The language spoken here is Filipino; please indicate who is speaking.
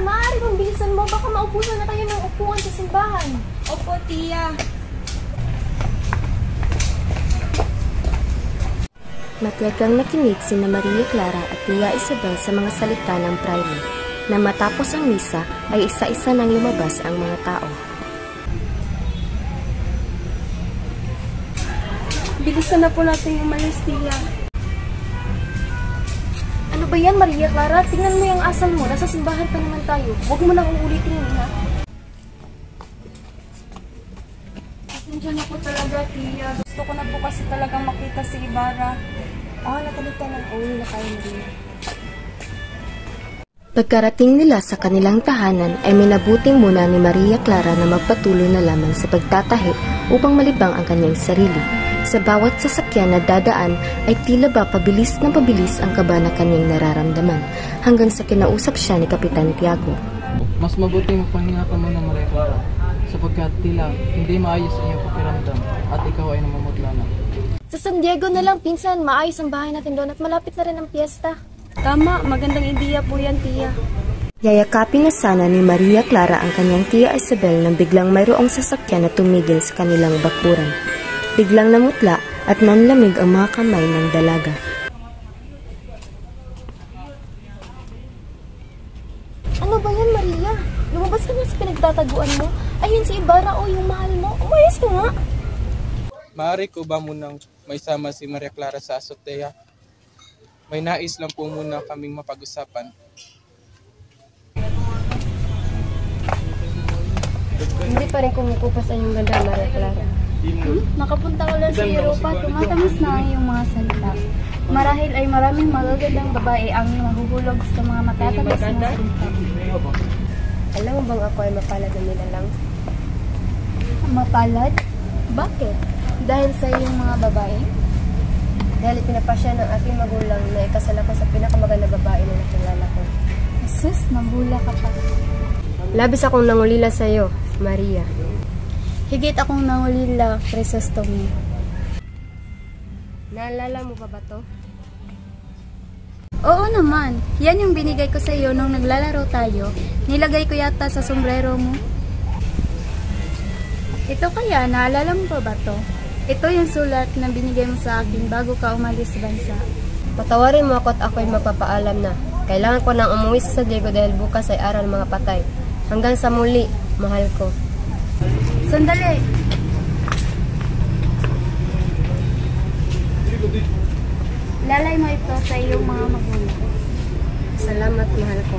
Speaker 1: maaari bang bilisan mo? Baka maubusan na tayo ng upuan sa simbahan.
Speaker 2: Opo, tiya.
Speaker 3: Matiyagang nakinig sina Maria Clara at Tia Isabel sa mga salita ng prayle, na matapos ang misa ay isa-isa nang lumabas ang mga tao.
Speaker 2: Bilisan na po natin umalis, tiya.
Speaker 1: Ano ba yan, Maria Clara? Tingnan mo yung asal mo. Nasa simbahan pa naman tayo. Huwag mo nang uulitin yun, ha?
Speaker 2: Pasensya na po talaga, tiya. Gusto ko na po kasi talagang makita si Ibarra.
Speaker 1: Nakalita na. Uwi na tayo, Maria.
Speaker 3: Pagkarating nila sa kanilang tahanan ay minabuting muna ni Maria Clara na magpatuloy na lamang sa pagtatahi upang malibang ang kanyang sarili. Sa bawat sasakyan na dadaan ay tila ba pabilis na pabilis ang kaba na kanyang nararamdaman hanggang sa kinausap siya ni Kapitan Tiago.
Speaker 4: Mas mabuti magpahinga ka muna, Maria Clara, sapagkat tila hindi maayos ang iyong pakiramdam at ikaw ay namumutla na.
Speaker 1: Sa San Diego na lang, pinsan. Maayos ang bahay natin doon at malapit na rin ang piyesta.
Speaker 2: Tama, magandang ideya po yan, tiya.
Speaker 3: Yayakapin na sana ni Maria Clara ang kanyang Tia Isabel nang biglang mayroong sasakyan na tumigil sa kanilang bakuran. Biglang namutla at nanlamig ang mga kamay ng dalaga.
Speaker 1: Ano ba yan, Maria? Lumabas ka na sa pinagtataguan mo? Ayun si Ibarra o yung mahal mo. Umayos ka nga.
Speaker 5: Maaari ko ba munang may sama si Maria Clara sa azotea? May nais lang po muna kaming mapag-usapan.
Speaker 1: Hindi pa rin kumukupas ang yung ganda, Maria Clara.
Speaker 2: Nakapunta ko lang sa Europa, tumatamas na ang iyong mga salita. Marahil ay maraming magagandang babae ang nahuhulog sa mga matatamis na salita.
Speaker 1: Alam mo bang ako ay mapalad na nilalang?
Speaker 2: Mapalad?
Speaker 1: Bakit?
Speaker 2: Dahil sa iyong mga babae?
Speaker 1: Dahil pinapasya ng aking magulang na ikasal ako sa pinakamaganda babae na nakilala ko.
Speaker 2: Jesus, nabula ka pa.
Speaker 1: Labis akong nangulila sa iyo, Maria.
Speaker 2: Higit akong nangulila, Crisostomo.
Speaker 1: Naalala mo pa ba to?
Speaker 2: Oo naman. Yan yung binigay ko sa iyo nung naglalaro tayo. Nilagay ko yata sa sombrero mo. Ito kaya, naalala mo pa ba to? Ito yung sulat na binigay mo sa akin bago ka umalis sa bansa.
Speaker 1: Patawarin mo ako at ako'y magpapaalam na. Kailangan ko nang umuwi sa San Diego dahil bukas ay araw ng mga patay. Hanggang sa muli, mahal ko.
Speaker 2: Sandali! Lalay mo ito sa iyong mga magulang.
Speaker 1: Salamat, mahal ko.